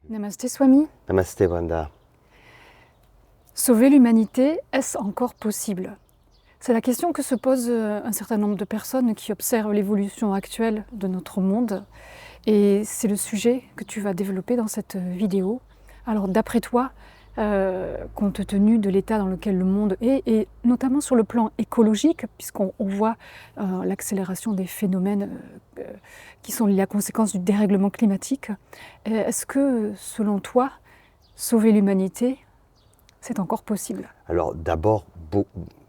Namasté Swami. Namasté Brenda. Sauver l'humanité, est-ce encore possible? C'est la question que se posent un certain nombre de personnes qui observent l'évolution actuelle de notre monde. Et c'est le sujet que tu vas développer dans cette vidéo. Alors d'après toi, compte tenu de l'état dans lequel le monde est, et notamment sur le plan écologique, puisqu'on voit l'accélération des phénomènes qui sont la conséquence du dérèglement climatique, est-ce que, selon toi, sauver l'humanité, c'est encore possible? Alors d'abord,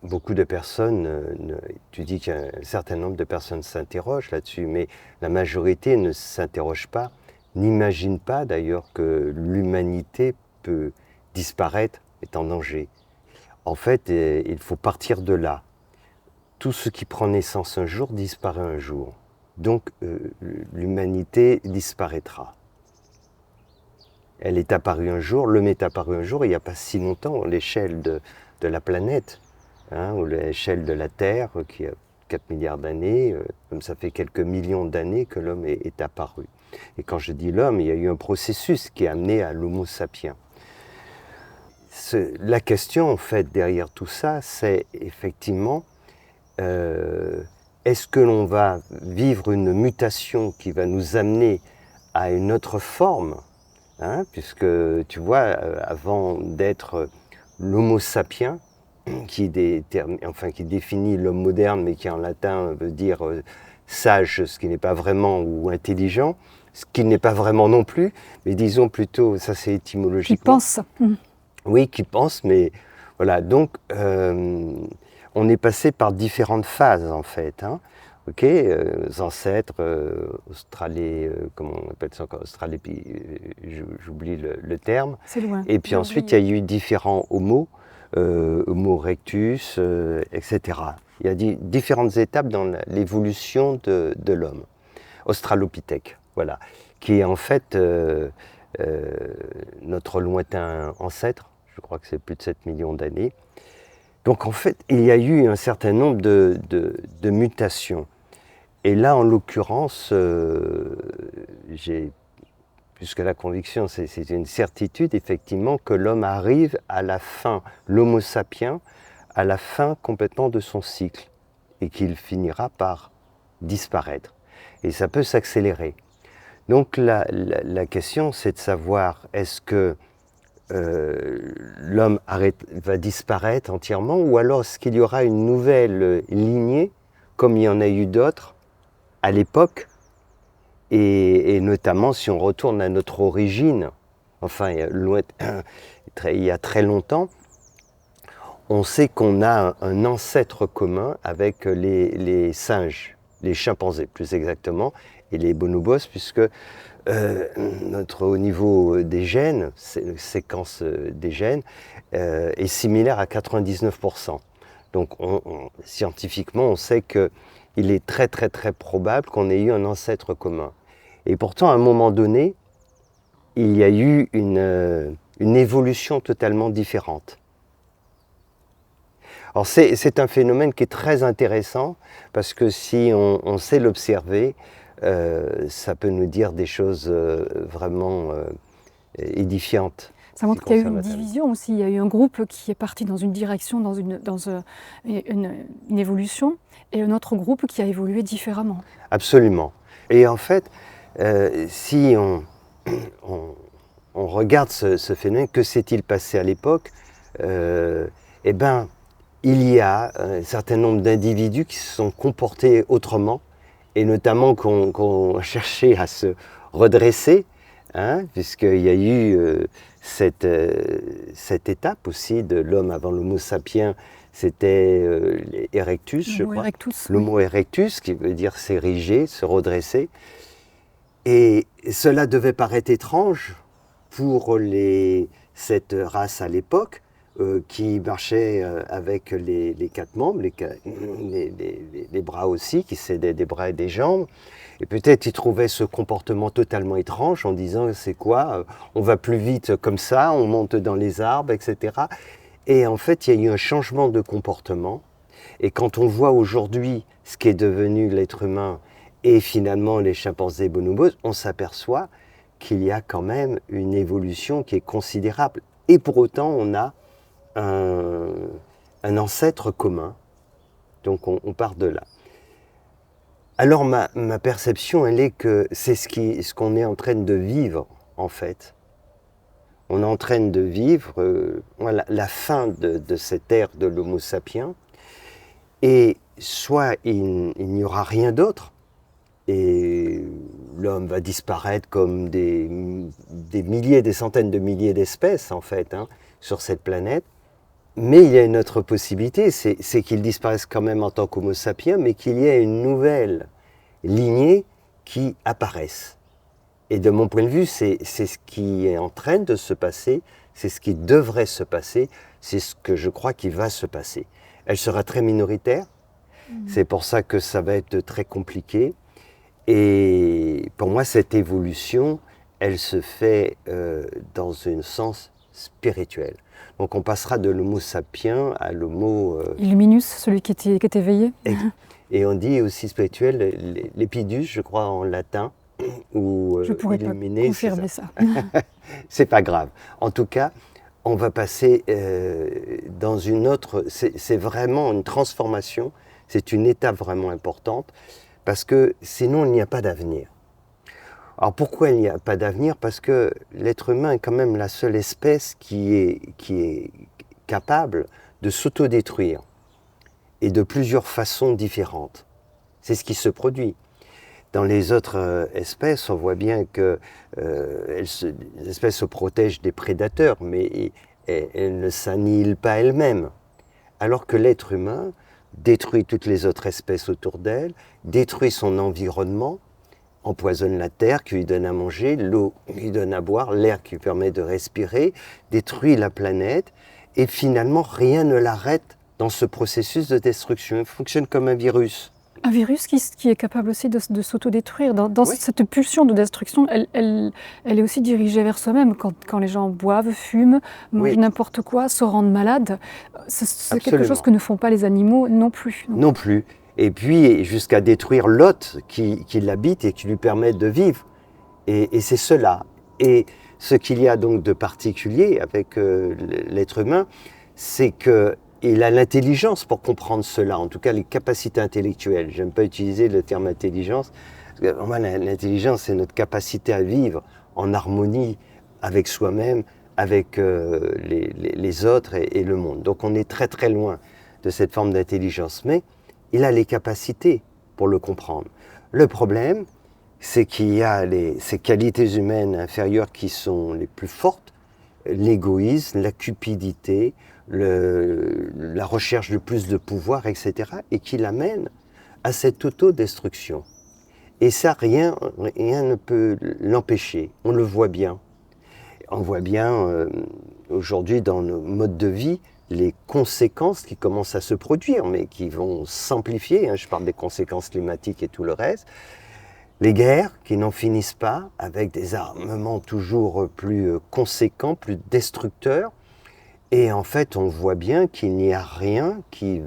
beaucoup de personnes, tu dis qu'un certain nombre de personnes s'interrogent là-dessus, mais la majorité ne s'interroge pas, n'imagine pas d'ailleurs que l'humanité peut disparaître, est en danger. En fait, il faut partir de là. Tout ce qui prend naissance un jour disparaît un jour. Donc l'humanité disparaîtra. Elle est apparue un jour, l'homme est apparu un jour, il n'y a pas si longtemps, à l'échelle de la planète, ou à l'échelle de la Terre, qui a 4 milliards d'années, comme ça fait quelques millions d'années que l'homme est apparu. Et quand je dis l'homme, il y a eu un processus qui a amené à l'homo sapiens. La question, en fait, derrière tout ça, c'est effectivement, est-ce que l'on va vivre une mutation qui va nous amener à une autre forme, puisque tu vois, avant d'être l'homo sapiens, qui définit l'homme moderne, mais qui en latin veut dire sage, ce qui n'est pas vraiment, ou intelligent, ce qui n'est pas vraiment non plus, mais disons plutôt, ça c'est étymologiquement. Qui pense. Oui, qui pense, mais voilà, donc on est passé par différentes phases en fait. Ok, ancêtres, comment on appelle ça encore, j'oublie le terme. C'est loin. Et puis ensuite, il y a eu différents Homo, Homo erectus, etc. Il y a différentes étapes dans l'évolution de l'homme. Australopithèque, voilà, qui est en fait notre lointain ancêtre, je crois que c'est plus de 7 millions d'années. Donc en fait, il y a eu un certain nombre de mutations. Et là, en l'occurrence, j'ai plus que la conviction, c'est une certitude, effectivement, que l'homme arrive à la fin, l'homo sapiens, à la fin complètement de son cycle, et qu'il finira par disparaître. Et ça peut s'accélérer. Donc la question, c'est de savoir, est-ce que l'homme va disparaître entièrement, ou alors est-ce qu'il y aura une nouvelle lignée, comme il y en a eu d'autres à l'époque, et notamment si on retourne à notre origine, enfin il y a très longtemps, on sait qu'on a un ancêtre commun avec les singes, les chimpanzés plus exactement, et les bonobos, puisque au niveau des gènes, séquence des gènes, est similaire à 99%. Donc scientifiquement, on sait qu'il est très très très probable qu'on ait eu un ancêtre commun. Et pourtant, à un moment donné, il y a eu une évolution totalement différente. Alors c'est un phénomène qui est très intéressant, parce que si on sait l'observer, ça peut nous dire des choses vraiment édifiantes. Ça montre qu'il y a eu une division aussi. Il y a eu un groupe qui est parti dans une direction, dans une évolution, et un autre groupe qui a évolué différemment. Absolument. Et en fait, si on regarde ce phénomène, que s'est-il passé à l'époque? Eh bien, il y a un certain nombre d'individus qui se sont comportés autrement, et notamment qu'on cherchait à se redresser, puisqu'il y a eu cette étape aussi de l'homme avant l'homo sapiens, c'était erectus, je crois. L'homo erectus, qui veut dire s'ériger, se redresser. Et cela devait paraître étrange pour cette race à l'époque, qui marchait avec les 4 membres, les bras aussi, qui cédaient des bras et des jambes. Et peut-être ils trouvaient ce comportement totalement étrange en disant, c'est quoi, on va plus vite comme ça, on monte dans les arbres, etc. Et en fait, il y a eu un changement de comportement. Et quand on voit aujourd'hui ce qu'est devenu l'être humain et finalement les chimpanzés bonobos, on s'aperçoit qu'il y a quand même une évolution qui est considérable. Et pour autant, on a un ancêtre commun. Donc on part de là. Alors ma perception, elle est que c'est ce qu'on est en train de vivre, en fait. On est en train de vivre la fin de cette ère de l'Homo sapiens. Et soit il n'y aura rien d'autre, et l'homme va disparaître comme des milliers, des centaines de milliers d'espèces, en fait, sur cette planète. Mais il y a une autre possibilité, c'est qu'il disparaisse quand même en tant qu'Homo sapiens, mais qu'il y ait une nouvelle lignée qui apparaisse. Et de mon point de vue, c'est ce qui est en train de se passer, c'est ce qui devrait se passer, c'est ce que je crois qui va se passer. Elle sera très minoritaire, c'est pour ça que ça va être très compliqué. Et pour moi, cette évolution, elle se fait dans un sens spirituel. Donc on passera de l'Homo sapiens à l'Homo... Illuminus, celui qui est éveillé. Et on dit aussi spirituel, l'épidus, je crois, en latin, ou je pourrais illuminé, pas confirmer ça. C'est pas grave. En tout cas, on va passer dans une autre... C'est vraiment une transformation, c'est une étape vraiment importante, parce que sinon il n'y a pas d'avenir. Alors pourquoi il n'y a pas d'avenir? Parce que l'être humain est quand même la seule espèce qui est capable de s'autodétruire, et de plusieurs façons différentes. C'est ce qui se produit. Dans les autres espèces, on voit bien que les espèces se protègent des prédateurs, mais elles ne s'annihilent pas elles-mêmes. Alors que l'être humain détruit toutes les autres espèces autour d'elle, détruit son environnement, empoisonne la terre qui lui donne à manger, l'eau qui lui donne à boire, l'air qui lui permet de respirer, détruit la planète, et finalement rien ne l'arrête dans ce processus de destruction. Il fonctionne comme un virus. Un virus qui est capable aussi de s'autodétruire. Dans Oui. cette pulsion de destruction, elle est aussi dirigée vers soi-même. Quand les gens boivent, fument, mangent n'importe quoi, se rendent malades, c'est quelque chose que ne font pas les animaux non plus. Non plus. Et puis jusqu'à détruire l'hôte qui l'habite et qui lui permet de vivre. Et c'est cela. Et ce qu'il y a donc de particulier avec l'être humain, c'est qu'il a l'intelligence pour comprendre cela, en tout cas les capacités intellectuelles. J'aime pas utiliser le terme intelligence, parce que vraiment, l'intelligence, c'est notre capacité à vivre en harmonie avec soi-même, avec les autres et le monde. Donc on est très très loin de cette forme d'intelligence, mais il a les capacités pour le comprendre. Le problème, c'est qu'il y a ces qualités humaines inférieures qui sont les plus fortes, l'égoïsme, la cupidité, la recherche de plus de pouvoir, etc., et qui l'amène à cette autodestruction. Et ça, rien ne peut l'empêcher. On le voit bien. On voit bien aujourd'hui dans nos modes de vie les conséquences qui commencent à se produire, mais qui vont s'amplifier. Je parle des conséquences climatiques et tout le reste. Les guerres qui n'en finissent pas, avec des armements toujours plus conséquents, plus destructeurs. Et en fait, on voit bien qu'il n'y a rien qui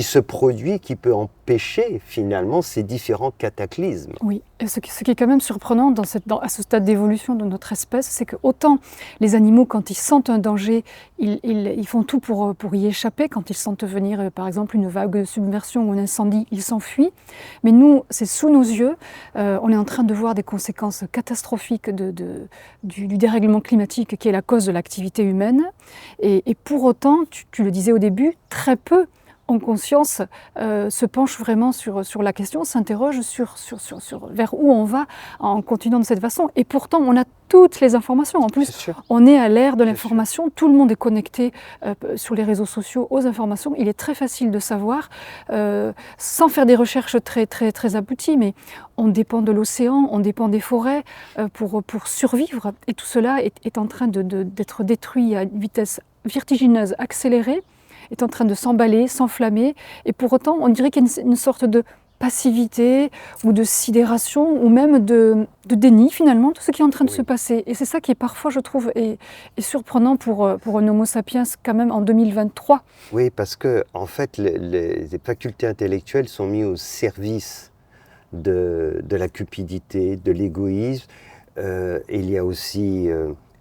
se produit, qui peut empêcher finalement ces différents cataclysmes. Oui, et ce qui est quand même surprenant à ce stade d'évolution de notre espèce, c'est que autant les animaux, quand ils sentent un danger, ils font tout pour y échapper. Quand ils sentent venir, par exemple, une vague de submersion ou un incendie, ils s'enfuient. Mais nous, c'est sous nos yeux. On est en train de voir des conséquences catastrophiques du dérèglement climatique qui est la cause de l'activité humaine. Et pour autant, tu le disais au début, très peu en conscience se penche vraiment sur la question, s'interroge sur vers où on va en continuant de cette façon. Et pourtant, on a toutes les informations. En plus, on est à l'ère de l'information. Tout le monde est connecté sur les réseaux sociaux aux informations. Il est très facile de savoir, sans faire des recherches très, très, très abouties, mais on dépend de l'océan, on dépend des forêts pour survivre. Et tout cela est en train d'être détruit à une vitesse vertigineuse, accélérée, est en train de s'emballer, s'enflammer, et pour autant, on dirait qu'il y a une sorte de passivité ou de sidération ou même de déni finalement de ce qui est en train de se passer. Et c'est ça qui est parfois, je trouve, est surprenant pour un Homo sapiens quand même en 2023. Oui, parce que en fait, les facultés intellectuelles sont mises au service de la cupidité, de l'égoïsme. Il y a aussi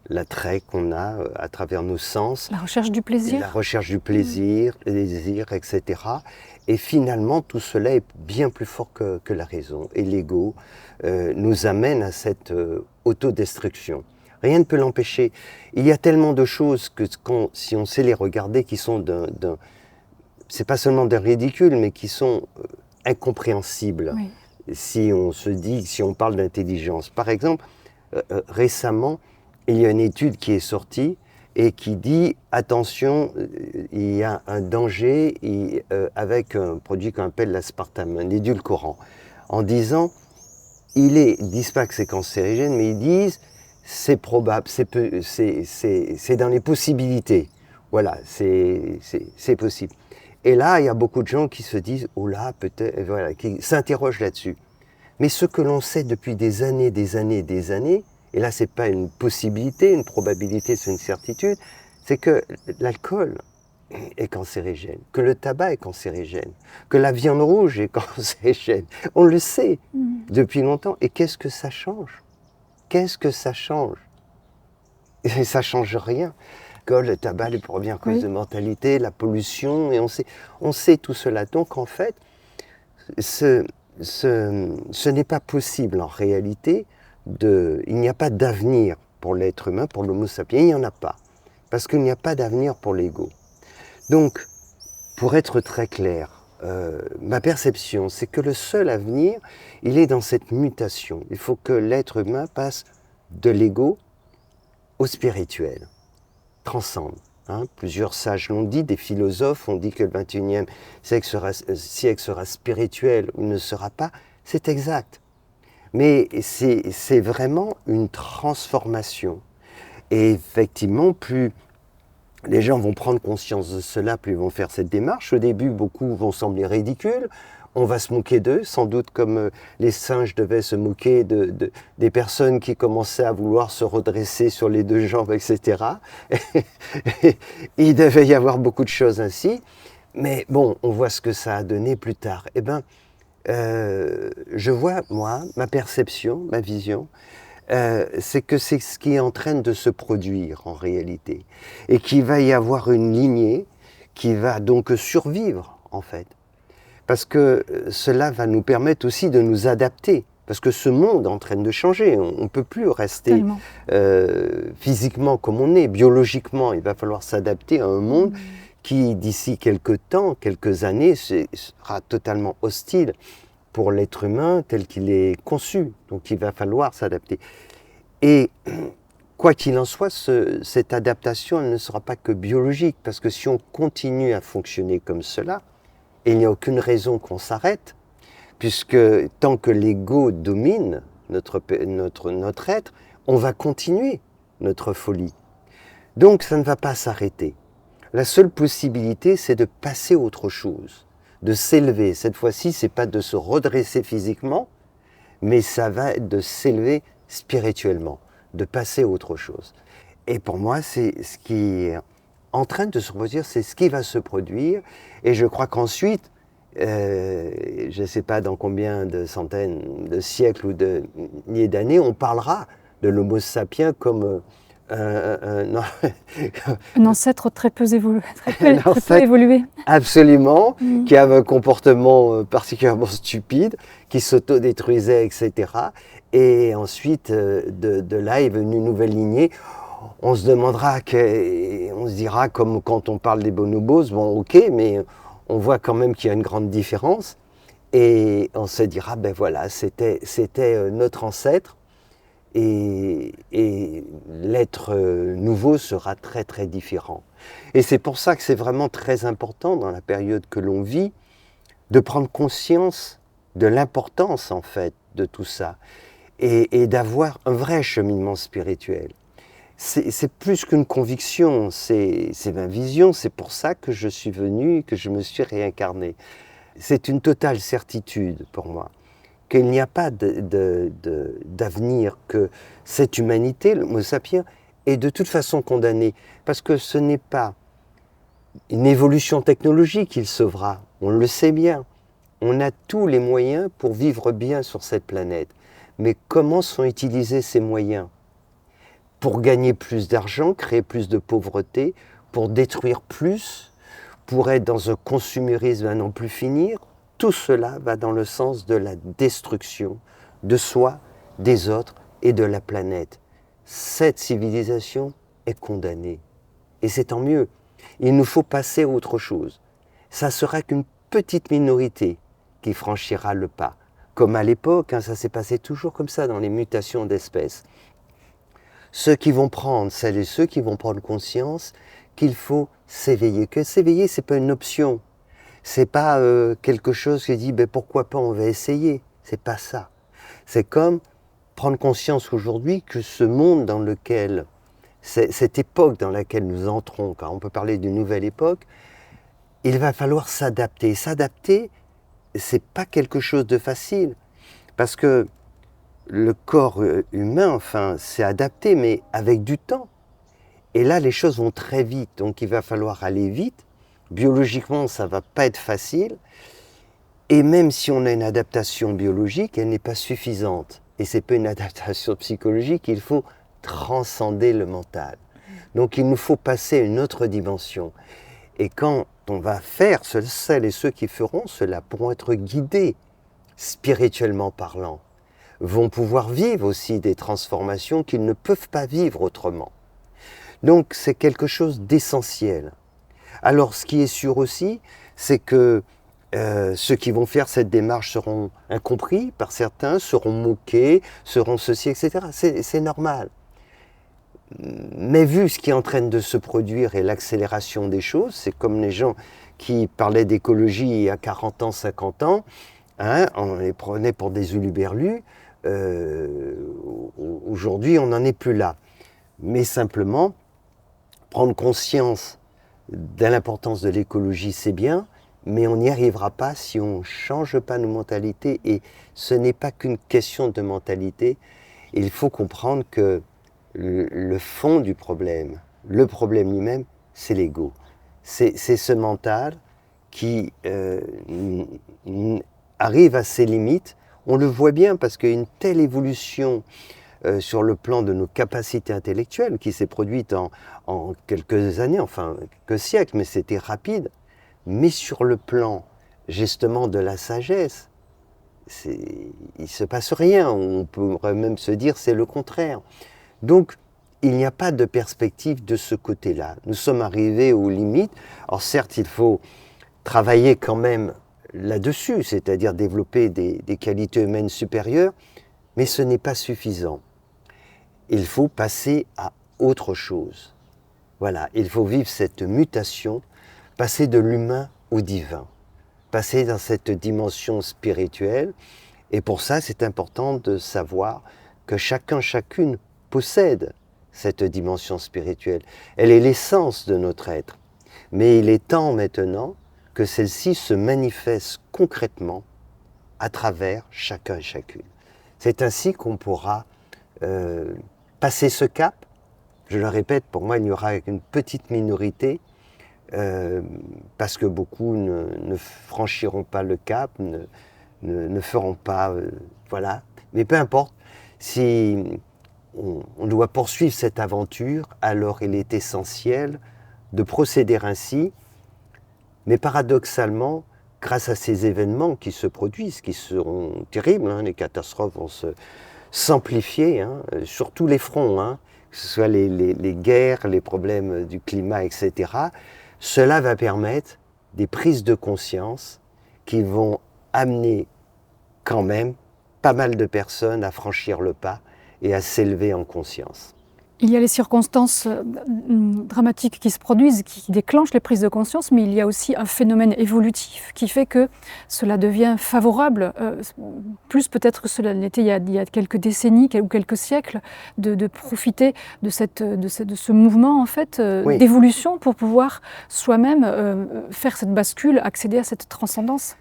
l'attrait qu'on a à travers nos sens. La recherche du plaisir. La recherche du plaisir, les désirs, etc. Et finalement, tout cela est bien plus fort que la raison. Et l'ego nous amène à cette autodestruction. Rien ne peut l'empêcher. Il y a tellement de choses que si on sait les regarder, qui sont c'est pas seulement d'un ridicule, mais qui sont incompréhensibles. Oui. Si on parle d'intelligence. Par exemple, récemment, il y a une étude qui est sortie et qui dit attention, il y a un danger avec un produit qu'on appelle l'aspartame, un édulcorant, en disant ils disent pas que c'est cancérigène, mais ils disent c'est probable, c'est dans les possibilités. Voilà, c'est possible. Et là, il y a beaucoup de gens qui se disent oh là, peut-être, voilà, qui s'interrogent là-dessus. Mais ce que l'on sait depuis des années, et là, c'est pas une possibilité, une probabilité, c'est une certitude, c'est que l'alcool est cancérigène, que le tabac est cancérigène, que la viande rouge est cancérigène. On le sait depuis longtemps. Et qu'est-ce que ça change? Qu'est-ce que ça change? Et ça change rien. Le tabac, les premières causes de mortalité, la pollution, et on sait tout cela. Donc en fait, ce n'est pas possible en réalité. Il n'y a pas d'avenir pour l'être humain, pour l'homo sapiens, il n'y en a pas. Parce qu'il n'y a pas d'avenir pour l'ego. Donc, pour être très clair, ma perception, c'est que le seul avenir, il est dans cette mutation. Il faut que l'être humain passe de l'ego au spirituel, transcende. Plusieurs sages l'ont dit, des philosophes ont dit que le 21e siècle sera spirituel ou ne sera pas. C'est exact. Mais c'est vraiment une transformation. Et effectivement, plus les gens vont prendre conscience de cela, plus ils vont faire cette démarche. Au début, beaucoup vont sembler ridicules. On va se moquer d'eux, sans doute comme les singes devaient se moquer des personnes qui commençaient à vouloir se redresser sur les deux jambes, etc. Il devait y avoir beaucoup de choses ainsi. Mais bon, on voit ce que ça a donné plus tard. Eh bien, je vois, moi, ma perception, ma vision, c'est que c'est ce qui est en train de se produire en réalité. Et qu'il va y avoir une lignée qui va donc survivre, en fait. Parce que cela va nous permettre aussi de nous adapter. Parce que ce monde est en train de changer. On ne peut plus rester physiquement comme on est, biologiquement. Il va falloir s'adapter à un monde qui, d'ici quelques temps, quelques années, sera totalement hostile pour l'être humain tel qu'il est conçu. Donc il va falloir s'adapter. Et quoi qu'il en soit, cette adaptation, elle ne sera pas que biologique. Parce que si on continue à fonctionner comme cela, et il n'y a aucune raison qu'on s'arrête, puisque tant que l'ego domine notre être, on va continuer notre folie. Donc ça ne va pas s'arrêter. La seule possibilité, c'est de passer à autre chose, de s'élever. Cette fois-ci, ce n'est pas de se redresser physiquement, mais ça va être de s'élever spirituellement, de passer à autre chose. Et pour moi, c'est ce qui est en train de se produire, c'est ce qui va se produire. Et je crois qu'ensuite, je ne sais pas dans combien de centaines de siècles ou de milliers d'années, on parlera de l'homo sapiens comme un ancêtre très peu évolué. Absolument, qui avait un comportement particulièrement stupide, qui s'autodétruisait, etc. Et ensuite, de là est venue une nouvelle lignée. On se demandera, on se dira, comme quand on parle des bonobos, bon ok, mais on voit quand même qu'il y a une grande différence. Et on se dira, ben voilà, c'était notre ancêtre. Et l'être nouveau sera très très différent. Et c'est pour ça que c'est vraiment très important dans la période que l'on vit de prendre conscience de l'importance en fait de tout ça et d'avoir un vrai cheminement spirituel. C'est plus qu'une conviction, c'est ma vision, c'est pour ça que je suis venu, que je me suis réincarné. C'est une totale certitude pour moi qu'il n'y a pas d'avenir, que cette humanité, l'homo sapiens, est de toute façon condamnée. Parce que ce n'est pas une évolution technologique qu'il sauvera, on le sait bien. On a tous les moyens pour vivre bien sur cette planète. Mais comment sont utilisés ces moyens? Pour gagner plus d'argent, créer plus de pauvreté, pour détruire plus, pour être dans un consumérisme à n'en plus finir? Tout cela va dans le sens de la destruction de soi, des autres et de la planète. Cette civilisation est condamnée. Et c'est tant mieux. Il nous faut passer à autre chose. Ça sera qu'une petite minorité qui franchira le pas. Comme à l'époque, ça s'est passé toujours comme ça dans les mutations d'espèces. Celles et ceux qui vont prendre conscience qu'il faut s'éveiller. Que s'éveiller, ce n'est pas une option. Ce n'est pas quelque chose qui dit pourquoi pas, on va essayer. Ce n'est pas ça. C'est comme prendre conscience aujourd'hui que ce monde dans lequel, cette époque dans laquelle nous entrons, quand on peut parler d'une nouvelle époque, il va falloir s'adapter. S'adapter, c'est pas quelque chose de facile, parce que le corps humain, s'est adapté, mais avec du temps. Et là, les choses vont très vite, donc il va falloir aller vite. Biologiquement, ça va pas être facile. Et même si on a une adaptation biologique, elle n'est pas suffisante. Et c'est pas une adaptation psychologique, il faut transcender le mental. Donc il nous faut passer à une autre dimension. Et quand on va faire, celles et ceux qui feront cela pourront être guidés, spirituellement parlant, vont pouvoir vivre aussi des transformations qu'ils ne peuvent pas vivre autrement. Donc c'est quelque chose d'essentiel. Alors ce qui est sûr aussi, c'est que ceux qui vont faire cette démarche seront incompris par certains, seront moqués, seront ceci, etc. C'est normal. Mais vu ce qui est en train de se produire et l'accélération des choses, c'est comme les gens qui parlaient d'écologie il y a 40 ans, 50 ans, on les prenait pour des huluberlus. Aujourd'hui, on n'en est plus là. Mais simplement, prendre conscience de l'importance de l'écologie, c'est bien, mais on n'y arrivera pas si on ne change pas nos mentalités. Et ce n'est pas qu'une question de mentalité. Il faut comprendre que le fond du problème, le problème lui-même, c'est l'ego. C'est ce mental qui arrive à ses limites. On le voit bien parce qu'il y a une telle évolution sur le plan de nos capacités intellectuelles qui s'est produite en quelques années, quelques siècles, mais c'était rapide. Mais sur le plan, justement, de la sagesse, il ne se passe rien. On pourrait même se dire c'est le contraire. Donc, il n'y a pas de perspective de ce côté-là. Nous sommes arrivés aux limites. Alors certes, il faut travailler quand même là-dessus, c'est-à-dire développer des qualités humaines supérieures, mais ce n'est pas suffisant. Il faut passer à autre chose. Voilà, il faut vivre cette mutation, passer de l'humain au divin, passer dans cette dimension spirituelle. Et pour ça, c'est important de savoir que chacun, chacune possède cette dimension spirituelle. Elle est l'essence de notre être. Mais il est temps maintenant que celle-ci se manifeste concrètement à travers chacun et chacune. C'est ainsi qu'on pourra passer ce cap. Je le répète, pour moi, il n'y aura qu'une petite minorité parce que beaucoup ne franchiront pas le cap, ne feront pas... voilà. Mais peu importe, si on doit poursuivre cette aventure, alors il est essentiel de procéder ainsi, mais paradoxalement, grâce à ces événements qui se produisent, qui seront terribles, les catastrophes vont s'amplifier sur tous les fronts, que ce soit les guerres, les problèmes du climat, etc. Cela va permettre des prises de conscience qui vont amener quand même pas mal de personnes à franchir le pas et à s'élever en conscience. Il y a les circonstances dramatiques qui se produisent, qui déclenchent les prises de conscience, mais il y a aussi un phénomène évolutif qui fait que cela devient favorable, plus peut-être que cela l'était il y a quelques décennies ou quelques siècles, de profiter de ce mouvement en fait, Oui. d'évolution pour pouvoir soi-même faire cette bascule, accéder à cette transcendance.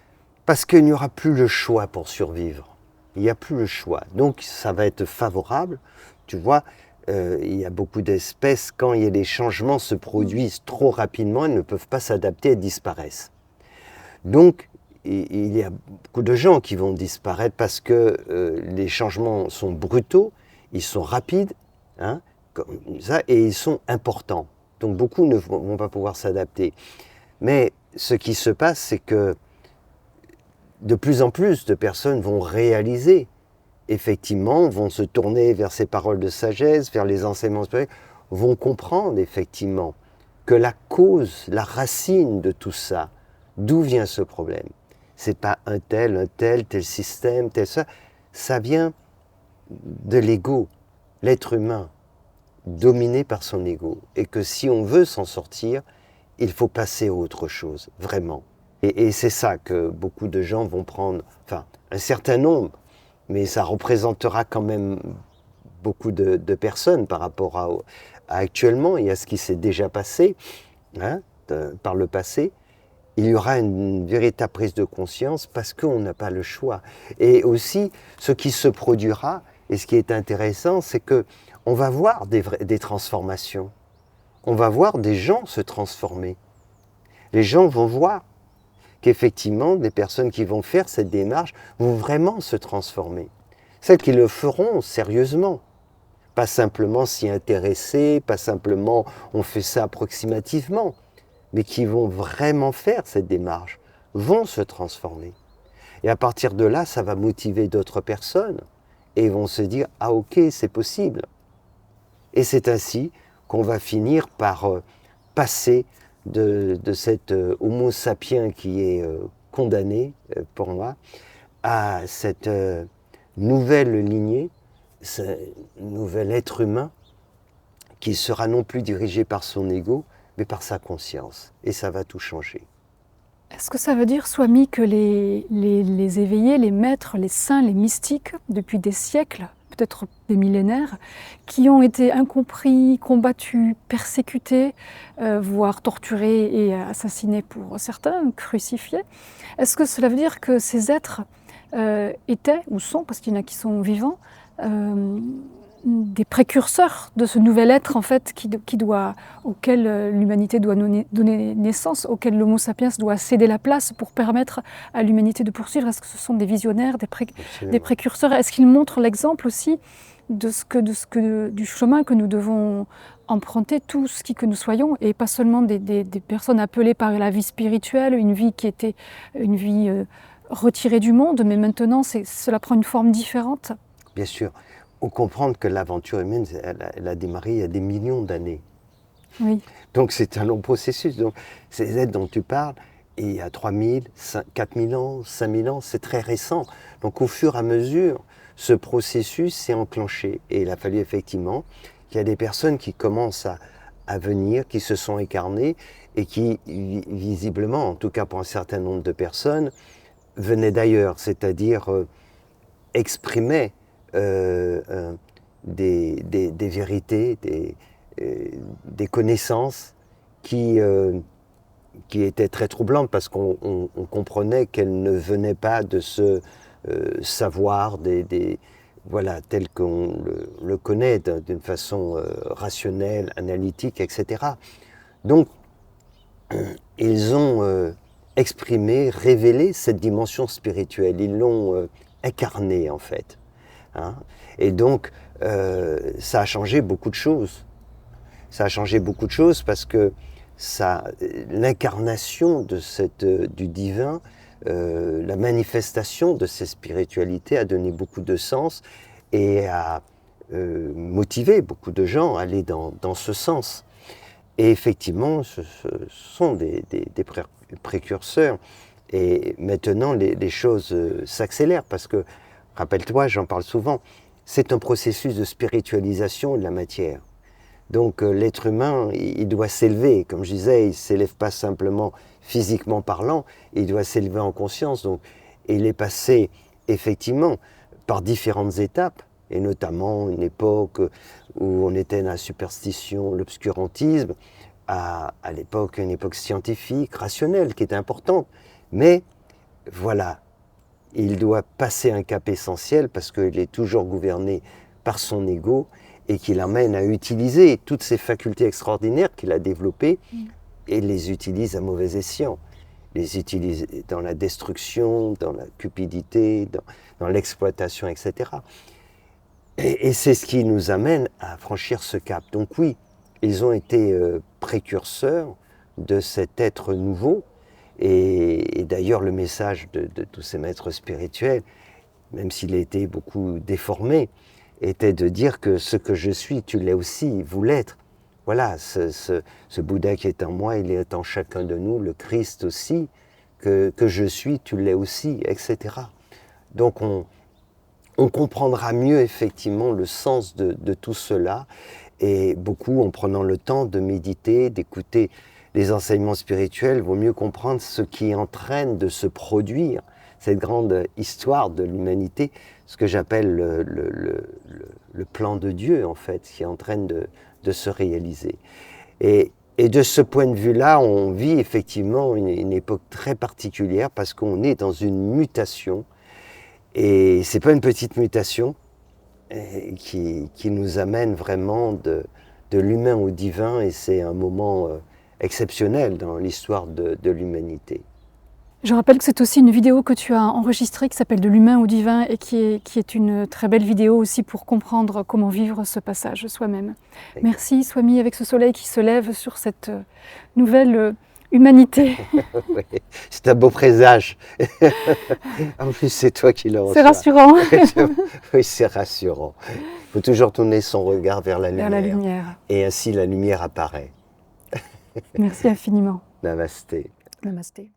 Parce qu'il n'y aura plus le choix pour survivre. Il n'y a plus le choix. Donc ça va être favorable. Tu vois, il y a beaucoup d'espèces, quand les changements se produisent trop rapidement, elles ne peuvent pas s'adapter, elles disparaissent. Donc il y a beaucoup de gens qui vont disparaître parce que les changements sont brutaux, ils sont rapides, hein, comme ça, et ils sont importants. Donc beaucoup ne vont pas pouvoir s'adapter. Mais ce qui se passe, c'est que de plus en plus de personnes vont réaliser, effectivement, vont se tourner vers ces paroles de sagesse, vers les enseignements spirituels, vont comprendre effectivement que la cause, la racine de tout ça, d'où vient ce problème? C'est pas tel système, tel ça. Ça vient de l'ego, l'être humain, dominé par son ego. Et que si on veut s'en sortir, il faut passer à autre chose, vraiment. Et c'est ça que beaucoup de gens vont prendre, enfin, un certain nombre, mais ça représentera quand même beaucoup de personnes par rapport à actuellement et à ce qui s'est déjà passé, hein, par le passé. Il y aura une véritable prise de conscience parce qu'on n'a pas le choix. Et aussi, ce qui se produira, et ce qui est intéressant, c'est qu'on va voir des transformations. On va voir des gens se transformer. Les gens vont voir qu'effectivement, des personnes qui vont faire cette démarche vont vraiment se transformer. Celles qui le feront sérieusement. Pas simplement s'y intéresser, pas simplement on fait ça approximativement, mais qui vont vraiment faire cette démarche, vont se transformer. Et à partir de là, ça va motiver d'autres personnes et ils vont se dire « Ah ok, c'est possible ». Et c'est ainsi qu'on va finir par passer de cet homo sapiens qui est condamné, pour moi, à cette nouvelle lignée, ce nouvel être humain qui sera non plus dirigé par son ego, mais par sa conscience. Et ça va tout changer. Est-ce que ça veut dire, Swami, que les éveillés, les maîtres, les saints, les mystiques, depuis des siècles, peut-être des millénaires, qui ont été incompris, combattus, persécutés, voire torturés et assassinés pour certains, crucifiés, est-ce que cela veut dire que ces êtres étaient, ou sont, parce qu'il y en a qui sont vivants, des précurseurs de ce nouvel être en fait auquel l'humanité doit donner naissance, auquel l'homo sapiens doit céder la place pour permettre à l'humanité de poursuivre? Est-ce que ce sont des visionnaires, des précurseurs? Est-ce qu'ils montrent l'exemple aussi du chemin que nous devons emprunter, tous qui que nous soyons, et pas seulement des personnes appelées par la vie spirituelle, une vie qui était une vie retirée du monde, mais maintenant cela prend une forme différente? Bien sûr. On comprend que l'aventure humaine, elle a démarré il y a des millions d'années. Oui. Donc c'est un long processus. Donc ces êtres dont tu parles, il y a 3000, 4000 ans, 5000 ans, c'est très récent. Donc au fur et à mesure, ce processus s'est enclenché. Et il a fallu effectivement qu'il y a des personnes qui commencent à venir, qui se sont incarnées et qui, visiblement, en tout cas pour un certain nombre de personnes, venaient d'ailleurs, c'est-à-dire exprimaient des vérités, des connaissances qui étaient très troublantes parce qu'on comprenait qu'elles ne venaient pas de ce savoir voilà, tel qu'on le connaît d'une façon rationnelle, analytique, etc. Donc, ils ont exprimé, révélé cette dimension spirituelle, ils l'ont incarnée en fait. Hein? Et donc, ça a changé beaucoup de choses. Ça a changé beaucoup de choses parce que l'incarnation du divin, la manifestation de ces spiritualités a donné beaucoup de sens et a motivé beaucoup de gens à aller dans ce sens. Et effectivement, ce sont des précurseurs. Et maintenant, les choses s'accélèrent parce que, rappelle-toi, j'en parle souvent, c'est un processus de spiritualisation de la matière. Donc l'être humain, il doit s'élever. Comme je disais, il ne s'élève pas simplement physiquement parlant, il doit s'élever en conscience. Donc, il est passé effectivement par différentes étapes, et notamment une époque où on était dans la superstition, l'obscurantisme, à l'époque, une époque scientifique, rationnelle, qui était importante. Mais voilà, il doit passer un cap essentiel parce qu'il est toujours gouverné par son ego et qui l'amène à utiliser toutes ces facultés extraordinaires qu'il a développées et les utilise à mauvais escient. les utiliser dans la destruction, dans la cupidité, dans l'exploitation, etc. Et c'est ce qui nous amène à franchir ce cap. Donc oui, ils ont été précurseurs de cet être nouveau. Et d'ailleurs, le message de tous ces maîtres spirituels, même s'il a été beaucoup déformé, était de dire que ce que je suis, tu l'es aussi, vous l'êtes. Voilà, ce Bouddha qui est en moi, il est en chacun de nous, le Christ aussi, que je suis, tu l'es aussi, etc. Donc on comprendra mieux effectivement le sens de tout cela, et beaucoup en prenant le temps de méditer, d'écouter les enseignements spirituels, vaut mieux comprendre ce qui entraîne de se produire cette grande histoire de l'humanité, ce que j'appelle le plan de Dieu en fait, qui entraîne de se réaliser. Et de ce point de vue-là, on vit effectivement une époque très particulière parce qu'on est dans une mutation. Et c'est pas une petite mutation qui nous amène vraiment de l'humain au divin, et c'est un moment exceptionnel dans l'histoire de l'humanité. Je rappelle que c'est aussi une vidéo que tu as enregistrée qui s'appelle De l'humain au divin et qui est une très belle vidéo aussi pour comprendre comment vivre ce passage soi-même. Merci Swami, avec ce soleil qui se lève sur cette nouvelle humanité. Oui, c'est un beau présage. En plus, c'est toi qui le reçois. C'est rassurant. Oui, c'est rassurant. Il faut toujours tourner son regard vers la lumière. Vers la lumière. Et ainsi, la lumière apparaît. Merci infiniment. Namasté. Namasté.